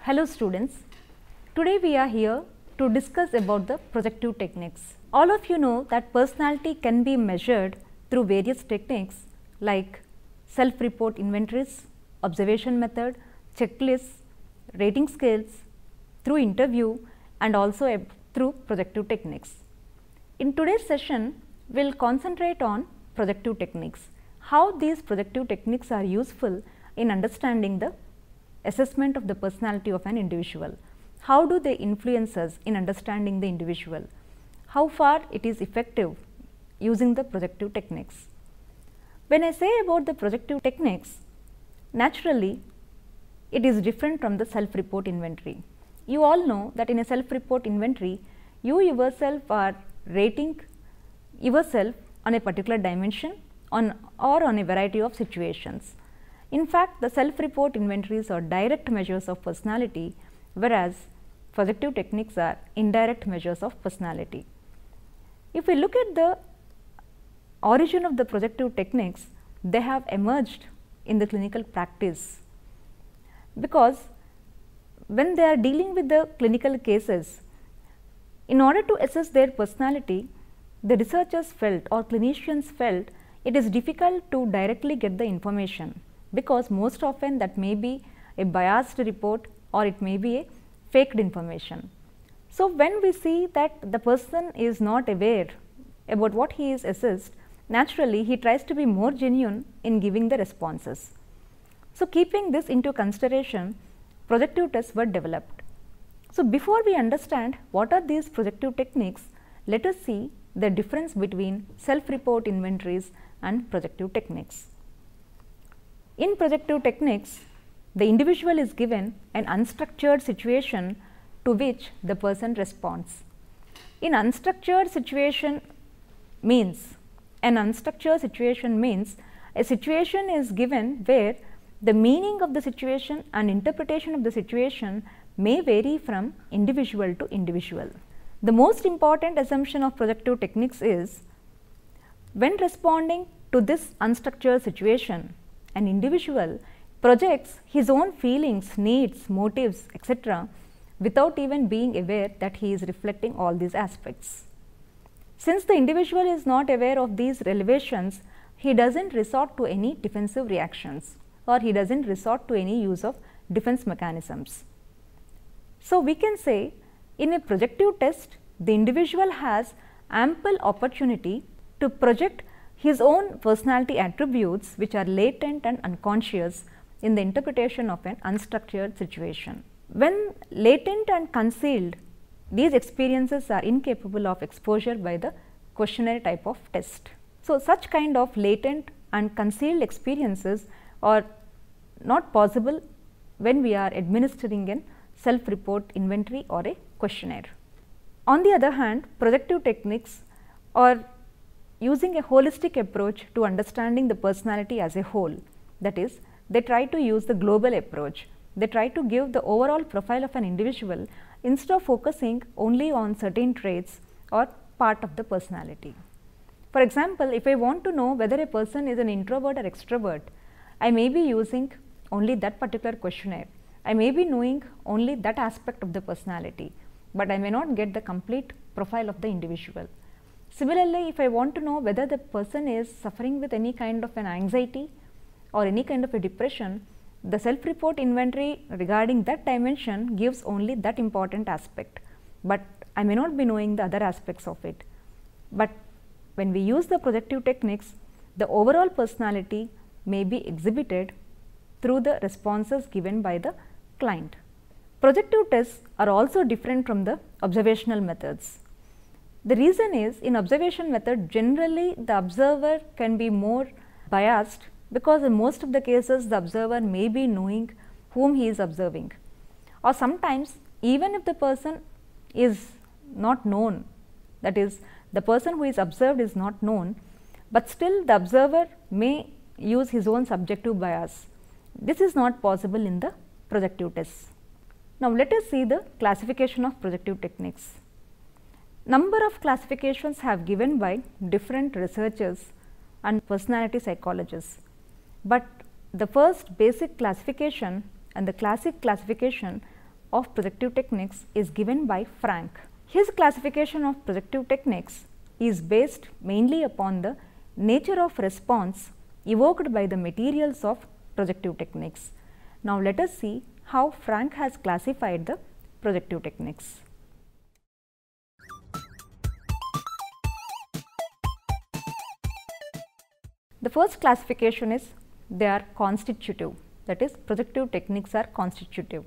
Hello students, today we are here to discuss about the projective techniques. All of you know that personality can be measured through various techniques like self-report inventories, observation method, checklists, rating scales, through interview and also through projective techniques. In today's session, we will concentrate on projective techniques, how these projective techniques are useful in understanding the assessment of the personality of an individual. How do they influence us in understanding the individual? How far it is effective using the projective techniques? When I say about the projective techniques, naturally it is different from the self-report inventory. You all know that in a self-report inventory, you yourself are rating yourself on a particular dimension or on a variety of situations. In fact, the self-report inventories are direct measures of personality, whereas projective techniques are indirect measures of personality. If we look at the origin of the projective techniques, they have emerged in the clinical practice, because when they are dealing with the clinical cases, in order to assess their personality, the researchers felt or clinicians felt it is difficult to directly get the information, because most often that may be a biased report or it may be a faked information. So, when we see that the person is not aware about what he is assessed, naturally he tries to be more genuine in giving the responses. So, keeping this into consideration, projective tests were developed. So, before we understand what are these projective techniques, let us see the difference between self-report inventories and projective techniques. In projective techniques, the individual is given an unstructured situation to which the person responds. In unstructured situation means, a situation is given where the meaning of the situation and interpretation of the situation may vary from individual to individual. The most important assumption of projective techniques is, when responding to this unstructured situation, an individual projects his own feelings, needs, motives, etc., without even being aware that he is reflecting all these aspects. Since the individual is not aware of these revelations, he does not resort to any defensive reactions, or he does not resort to any use of defense mechanisms. So, we can say in a projective test, the individual has ample opportunity to project his own personality attributes which are latent and unconscious in the interpretation of an unstructured situation. When latent and concealed, these experiences are incapable of exposure by the questionnaire type of test. So, such kind of latent and concealed experiences are not possible when we are administering an self-report inventory or a questionnaire. On the other hand, projective techniques are using a holistic approach to understanding the personality as a whole. That is, they try to use the global approach. They try to give the overall profile of an individual instead of focusing only on certain traits or part of the personality. For example, if I want to know whether a person is an introvert or extrovert, I may be using only that particular questionnaire. I may be knowing only that aspect of the personality, but I may not get the complete profile of the individual. Similarly, if I want to know whether the person is suffering with any kind of an anxiety or any kind of a depression, the self-report inventory regarding that dimension gives only that important aspect, but I may not be knowing the other aspects of it. But when we use the projective techniques, the overall personality may be exhibited through the responses given by the client. Projective tests are also different from the observational methods. The reason is, in observation method, generally the observer can be more biased, because in most of the cases the observer may be knowing whom he is observing, or sometimes even if the person is not known, that is, the person who is observed is not known, but still the observer may use his own subjective bias. This is not possible in the projective tests. Now, let us see the classification of projective techniques. Number of classifications have given by different researchers and personality psychologists, but the first basic classification and the classic classification of projective techniques is given by Frank. His classification of projective techniques is based mainly upon the nature of response evoked by the materials of projective techniques. Now, let us see how Frank has classified the projective techniques. The first classification is they are constitutive, that is projective techniques are constitutive.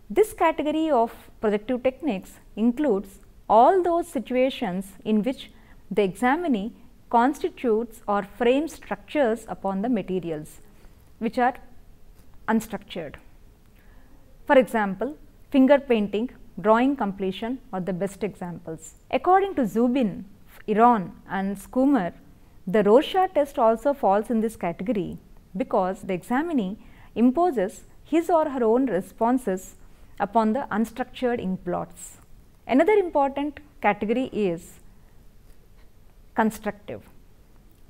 This category of projective techniques includes all those situations in which the examinee constitutes or frames structures upon the materials which are unstructured. For example, finger painting, drawing completion are the best examples. According to Zubin, Iran and Skumer, the Rorschach test also falls in this category because the examinee imposes his or her own responses upon the unstructured ink blots. Another important category is constructive.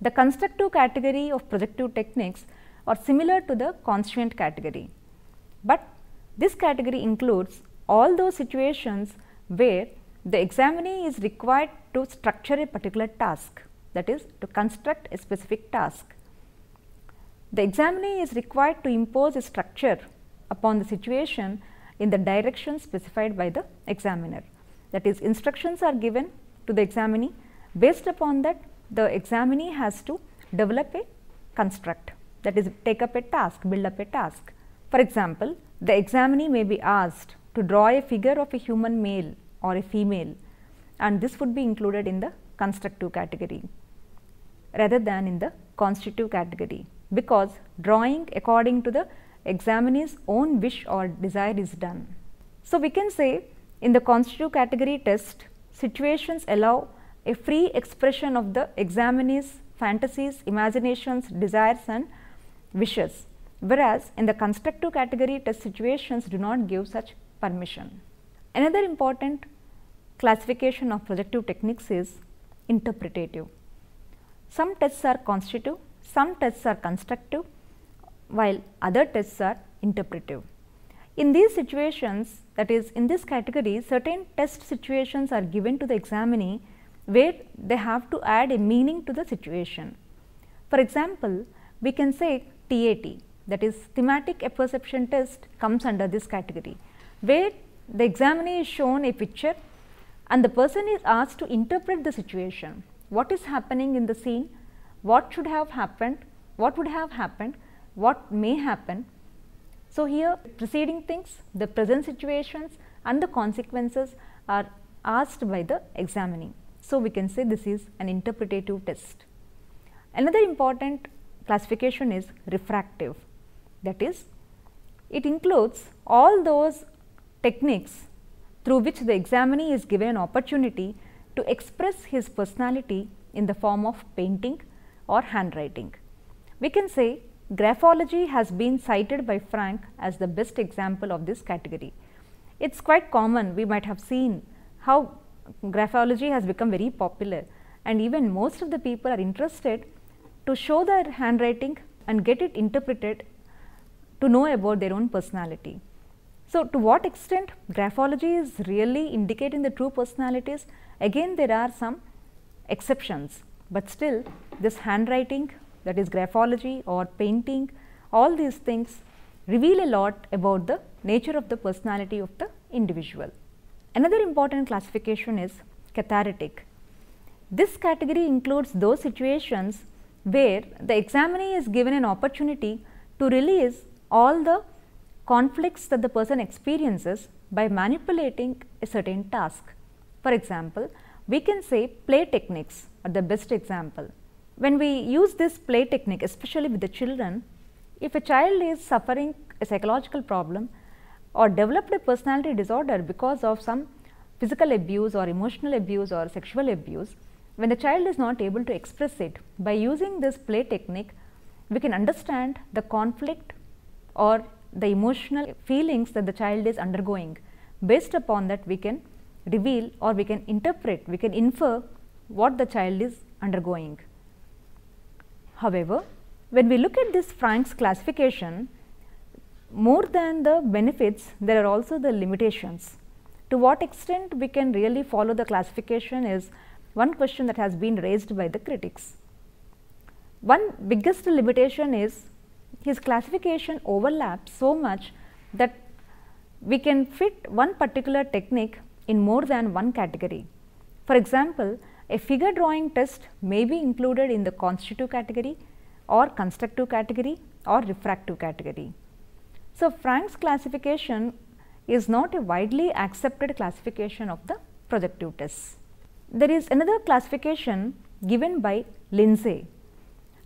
The constructive category of projective techniques are similar to the constituent category, but this category includes all those situations where the examinee is required to structure a particular task, that is to construct a specific task. The examinee is required to impose a structure upon the situation in the direction specified by the examiner. That is, instructions are given to the examinee. Based upon that, the examinee has to develop a construct, that is take up a task, build up a task. For example, the examinee may be asked to draw a figure of a human male or a female, and this would be included in the constructive category rather than in the constitutive category, because drawing according to the examinee's own wish or desire is done. So, we can say in the constitutive category test, situations allow a free expression of the examinee's fantasies, imaginations, desires and wishes, whereas in the constructive category test situations do not give such permission. Another important classification of projective techniques is interpretative. Some tests are constitutive, some tests are constructive, while other tests are interpretive. In these situations, that is in this category, certain test situations are given to the examinee where they have to add a meaning to the situation. For example, we can say TAT, that is thematic apperception test, comes under this category, where the examinee is shown a picture and the person is asked to interpret the situation. What is happening in the scene, what should have happened, what would have happened, what may happen. So, here preceding things, the present situations and the consequences are asked by the examinee. So, we can say this is an interpretative test. Another important classification is refractive, that is it includes all those techniques through which the examinee is given an opportunity to express his personality in the form of painting or handwriting. We can say graphology has been cited by Frank as the best example of this category. It is quite common, we might have seen how graphology has become very popular, and even most of the people are interested to show their handwriting and get it interpreted to know about their own personality. So, to what extent graphology is really indicating the true personalities? Again, there are some exceptions, but still this handwriting, that is graphology or painting, all these things reveal a lot about the nature of the personality of the individual. Another important classification is cathartic. This category includes those situations where the examinee is given an opportunity to release all the conflicts that the person experiences by manipulating a certain task. For example, we can say play techniques are the best example. When we use this play technique, especially with the children, if a child is suffering a psychological problem or developed a personality disorder because of some physical abuse or emotional abuse or sexual abuse, when the child is not able to express it, by using this play technique, we can understand the conflict or the emotional feelings that the child is undergoing. Based upon that, we can reveal or we can interpret, we can infer what the child is undergoing. However, when we look at this Frank's classification, more than the benefits, there are also the limitations. To what extent we can really follow the classification is one question that has been raised by the critics. One biggest limitation is his classification overlaps so much that we can fit one particular technique in more than one category. For example, a figure drawing test may be included in the constitutive category or constructive category or refractive category. So, Frank's classification is not a widely accepted classification of the projective tests. There is another classification given by Lindzey,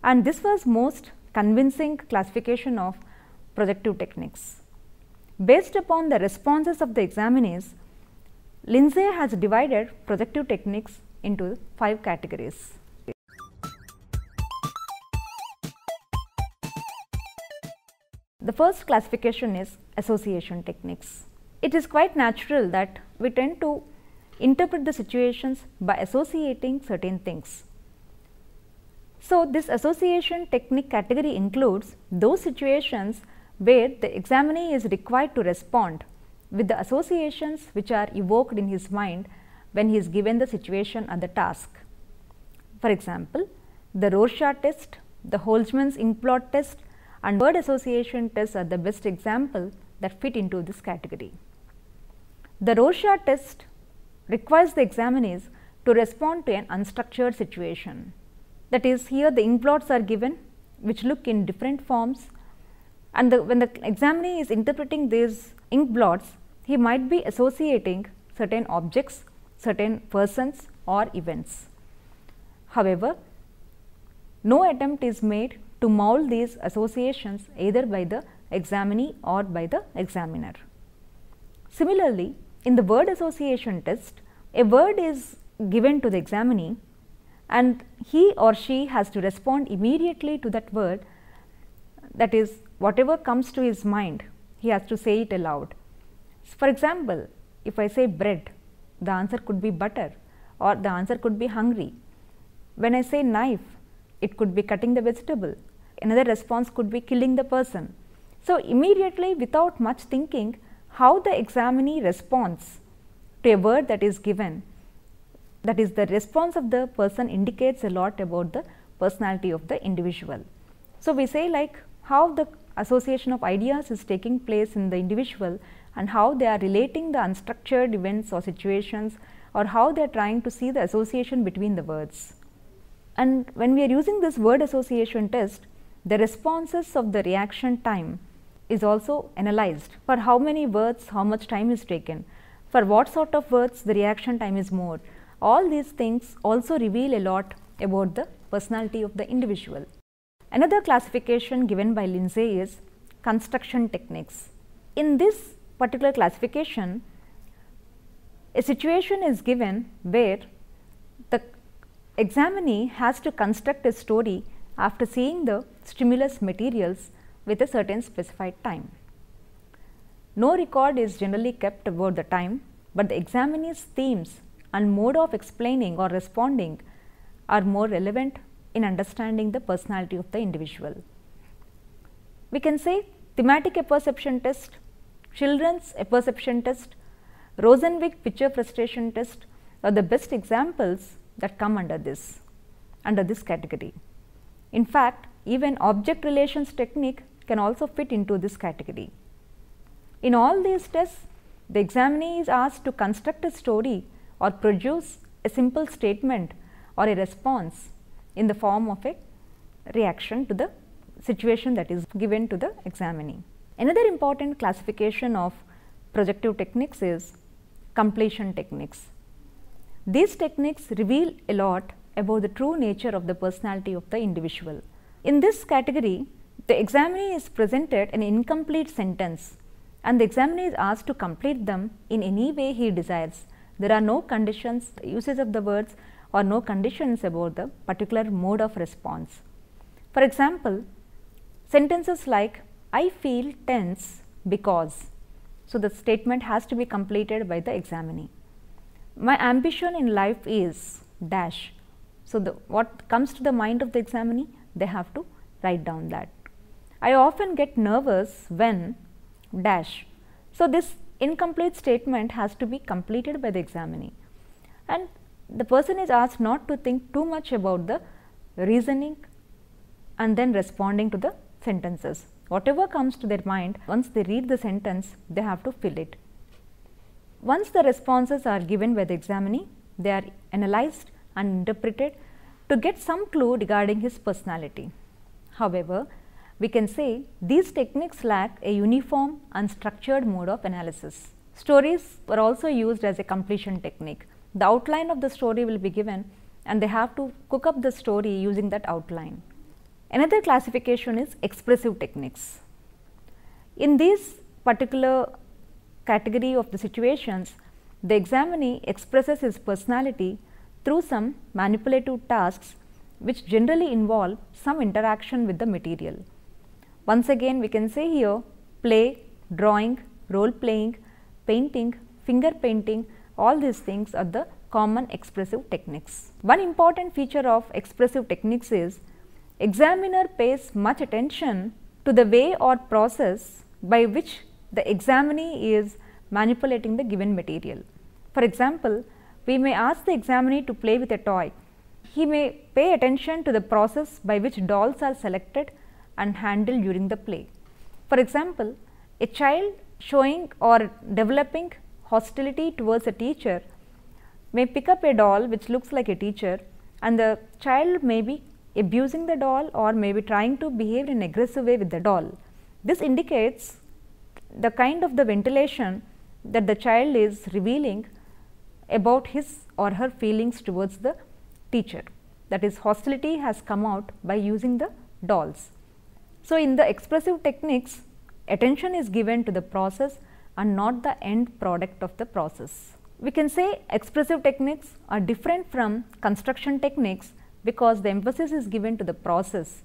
and this was most convincing classification of projective techniques. Based upon the responses of the examinees, Lindzey has divided projective techniques into 5 categories. The first classification is association techniques. It is quite natural that we tend to interpret the situations by associating certain things. So, this association technique category includes those situations where the examinee is required to respond with the associations which are evoked in his mind when he is given the situation and the task. For example, the Rorschach test, the Holzman's ink blot test and word association tests are the best example that fit into this category. The Rorschach test requires the examinees to respond to an unstructured situation. That is, here the ink blots are given which look in different forms, and when the examinee is interpreting these ink blots, he might be associating certain objects, certain persons or events. However, no attempt is made to mold these associations either by the examinee or by the examiner. Similarly, in the word association test, a word is given to the examinee and he or she has to respond immediately to that word, that is, whatever comes to his mind, he has to say it aloud. For example, if I say bread, the answer could be butter or the answer could be hungry. When I say knife, it could be cutting the vegetable. Another response could be killing the person. So, immediately without much thinking, how the examinee responds to a word that is given, that is, the response of the person indicates a lot about the personality of the individual. So, we say like how the association of ideas is taking place in the individual and how they are relating the unstructured events or situations, or how they are trying to see the association between the words. And when we are using this word association test, the responses of the reaction time is also analyzed. For how many words, how much time is taken, for what sort of words the reaction time is more. All these things also reveal a lot about the personality of the individual. Another classification given by Lindzey is construction techniques. In this particular classification, a situation is given where the examinee has to construct a story after seeing the stimulus materials with a certain specified time. No record is generally kept about the time, but the examinee's themes and mode of explaining or responding are more relevant in understanding the personality of the individual. We can say thematic apperception test, children's apperception test, Rosenwig picture frustration test are the best examples that come under this category. In fact, even object relations technique can also fit into this category. In all these tests, the examinee is asked to construct a story or produce a simple statement or a response in the form of a reaction to the situation that is given to the examinee. Another important classification of projective techniques is completion techniques. These techniques reveal a lot about the true nature of the personality of the individual. In this category, the examinee is presented an incomplete sentence and the examinee is asked to complete them in any way he desires. There are no conditions, uses of the words, or no conditions about the particular mode of response. For example, sentences like I feel tense because, so the statement has to be completed by the examinee. My ambition in life is dash. So, what comes to the mind of the examinee, they have to write down that. I often get nervous when dash. So, this incomplete statement has to be completed by the examinee, and the person is asked not to think too much about the reasoning and then responding to the sentences. Whatever comes to their mind, once they read the sentence, they have to fill it. Once the responses are given by the examinee, they are analyzed and interpreted to get some clue regarding his personality. However, we can say these techniques lack a uniform and structured mode of analysis. Stories were also used as a completion technique. The outline of the story will be given and they have to cook up the story using that outline. Another classification is expressive techniques. In this particular category of the situations, the examinee expresses his personality through some manipulative tasks which generally involve some interaction with the material. Once again, we can say here play, drawing, role playing, painting, finger painting, all these things are the common expressive techniques. One important feature of expressive techniques is examiner pays much attention to the way or process by which the examinee is manipulating the given material. For example, we may ask the examinee to play with a toy. He may pay attention to the process by which dolls are selected and handled during the play. For example, a child showing or developing hostility towards a teacher may pick up a doll which looks like a teacher, and the child may be abusing the doll or may be trying to behave in an aggressive way with the doll. This indicates the kind of the ventilation that the child is revealing about his or her feelings towards the teacher. That is, hostility has come out by using the dolls. So, in the expressive techniques, attention is given to the process and not the end product of the process. We can say expressive techniques are different from construction techniques because the emphasis is given to the process,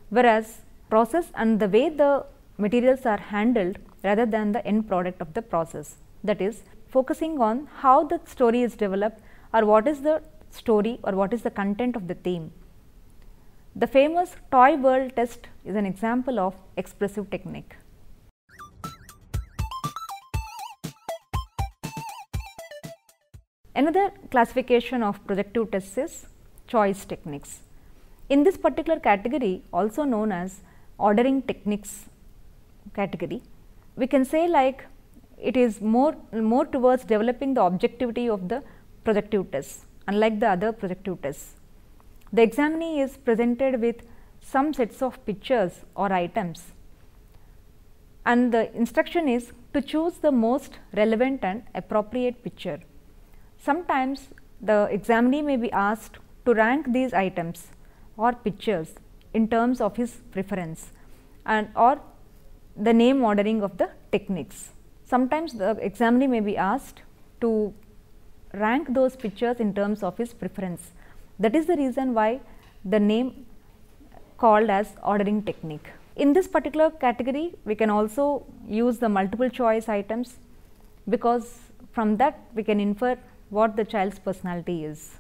whereas process and the way the materials are handled rather than the end product of the process. That is, focusing on how the story is developed or what is the story or what is the content of the theme. The famous toy world test is an example of expressive technique. Another classification of projective tests is choice techniques. In this particular category, also known as ordering techniques category, we can say like it is more towards developing the objectivity of the projective tests, unlike the other projective tests. The examinee is presented with some sets of pictures or items, and the instruction is to choose the most relevant and appropriate picture. Sometimes the examinee may be asked to rank these items or pictures in terms of his preference and or the name ordering of the techniques. Sometimes the examinee may be asked to rank those pictures in terms of his preference. That is the reason why the name called as ordering technique. In this particular category, we can also use the multiple choice items, because from that we can infer what the child's personality is.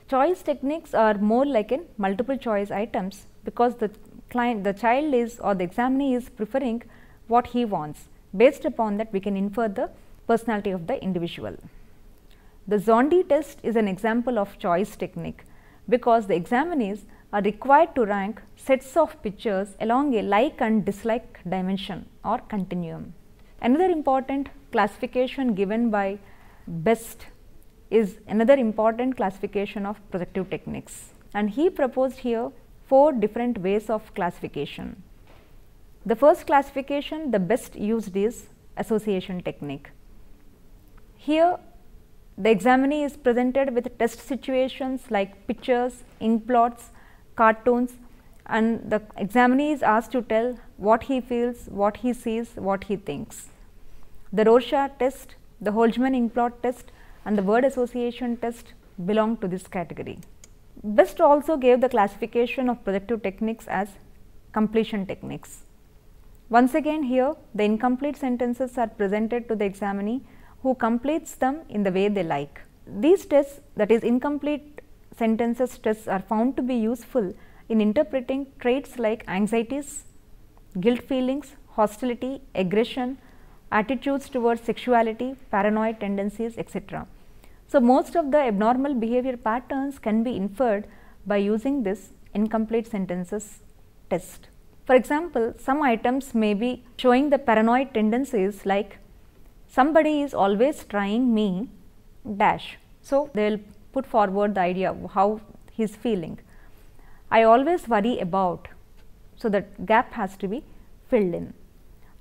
Choice techniques are more like in multiple choice items, because the child is or the examinee is preferring what he wants. Based upon that, we can infer the personality of the individual. The Zondi test is an example of choice technique, because the examinees are required to rank sets of pictures along a like and dislike dimension or continuum. Another important classification given by Best is another important classification of projective techniques, and he proposed here 4 different ways of classification. The first classification the Best used is association technique. Here the examinee is presented with test situations like pictures, ink blots, cartoons, and the examinee is asked to tell what he feels, what he sees, what he thinks. The Rorschach test, the Holzmann ink blot test and the word association test belong to this category. Best also gave the classification of projective techniques as completion techniques. Once again, here the incomplete sentences are presented to the examinee, who completes them in the way they like. These tests, that is incomplete sentences tests, are found to be useful in interpreting traits like anxieties, guilt feelings, hostility, aggression, attitudes towards sexuality, paranoid tendencies, etc. So, most of the abnormal behavior patterns can be inferred by using this incomplete sentences test. For example, some items may be showing the paranoid tendencies like somebody is always trying me dash. So, they will put forward the idea of how he is feeling. I always worry about, so that gap has to be filled in.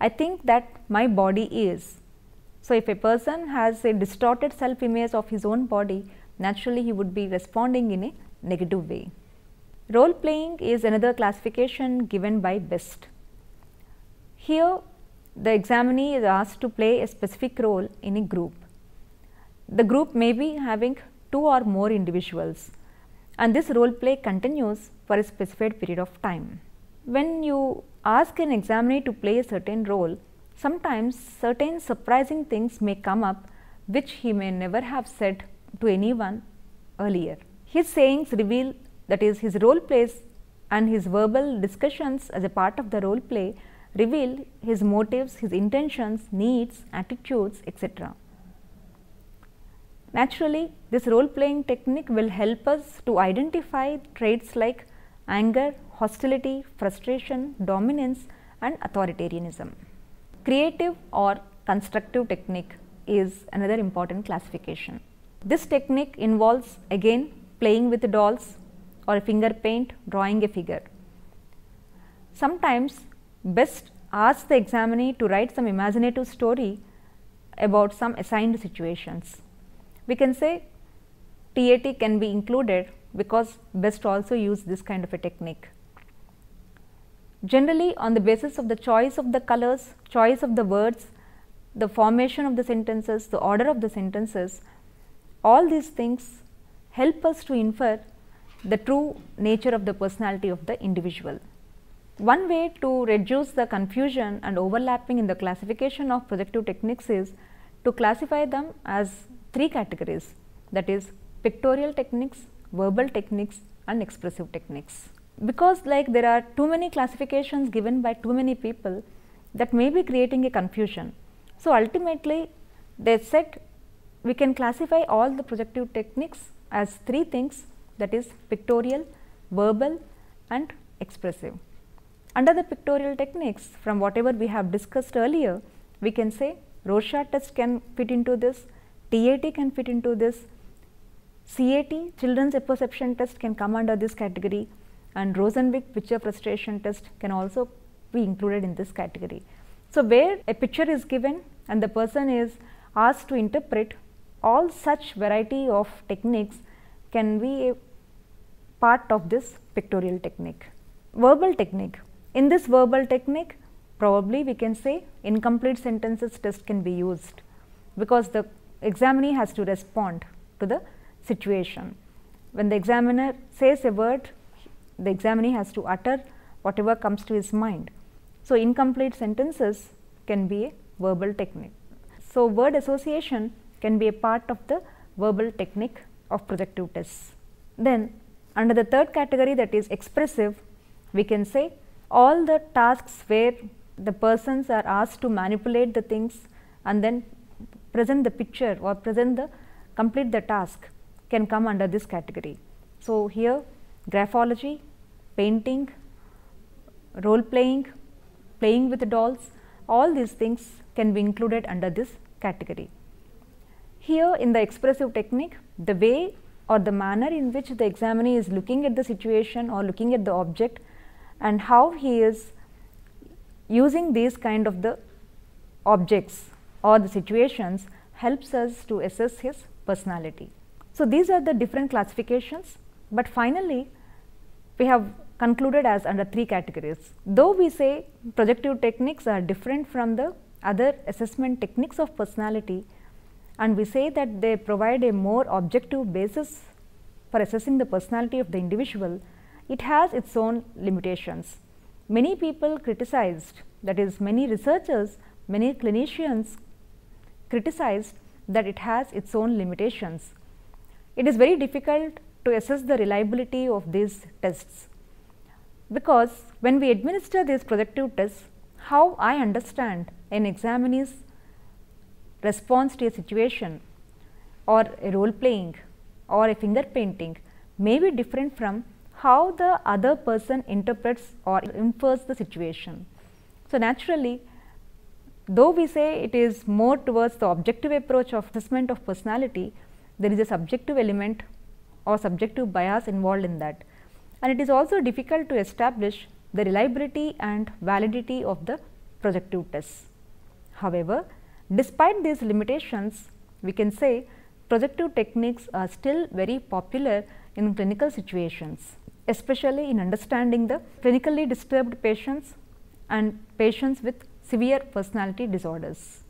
I think that my body is. So, if a person has a distorted self image of his own body, naturally he would be responding in a negative way. Role playing is another classification given by BEST. Here the examinee is asked to play a specific role in a group. The group may be having 2 or more individuals, and this role play continues for a specified period of time. When you ask an examinee to play a certain role, sometimes certain surprising things may come up which he may never have said to anyone earlier. His sayings reveal, that is, his role plays and his verbal discussions as a part of the role play reveal his motives, his intentions, needs, attitudes, etc. Naturally, this role playing technique will help us to identify traits like anger, hostility, frustration, dominance and authoritarianism. Creative or constructive technique is another important classification. This technique involves again playing with dolls or finger paint, drawing a figure. Sometimes BEST asks the examinee to write some imaginative story about some assigned situations. We can say TAT can be included because BEST also use this kind of a technique. Generally, on the basis of the choice of the colors, choice of the words, the formation of the sentences, the order of the sentences, all these things help us to infer the true nature of the personality of the individual. One way to reduce the confusion and overlapping in the classification of projective techniques is to classify them as 3 categories, that is pictorial techniques, verbal techniques and expressive techniques. Because like there are too many classifications given by too many people, that may be creating a confusion. So, ultimately they said we can classify all the projective techniques as 3 things, that is pictorial, verbal and expressive. Under the pictorial techniques, from whatever we have discussed earlier, we can say Rorschach test can fit into this, TAT can fit into this, CAT, children's apperception test can come under this category, and Rosenvik picture frustration test can also be included in this category. So, where a picture is given and the person is asked to interpret, all such variety of techniques can be a part of this pictorial technique. Verbal technique. In this verbal technique, probably we can say incomplete sentences test can be used, because the examinee has to respond to the situation. When the examiner says a word, the examinee has to utter whatever comes to his mind. So, incomplete sentences can be a verbal technique. So, word association can be a part of the verbal technique of projective tests. Then under the third category, that is expressive, we can say all the tasks where the persons are asked to manipulate the things and then present the picture or complete the task can come under this category. So, here graphology, painting, role playing, playing with dolls, all these things can be included under this category. Here in the expressive technique, the way or the manner in which the examinee is looking at the situation or looking at the object and how he is using these kind of the objects or the situations helps us to assess his personality. So, these are the different classifications, but finally we have concluded as under 3 categories. Though we say projective techniques are different from the other assessment techniques of personality, and we say that they provide a more objective basis for assessing the personality of the individual, it has its own limitations. Many people criticized, that is many researchers, many clinicians criticized that it has its own limitations. It is very difficult to assess the reliability of these tests, because when we administer these projective tests, how I understand an examinee's response to a situation or a role playing or a finger painting may be different from how the other person interprets or infers the situation. So, naturally, though we say it is more towards the objective approach of assessment of personality, there is a subjective element or subjective bias involved in that, and it is also difficult to establish the reliability and validity of the projective tests. However, despite these limitations, we can say projective techniques are still very popular in clinical situations, especially in understanding the clinically disturbed patients and patients with severe personality disorders.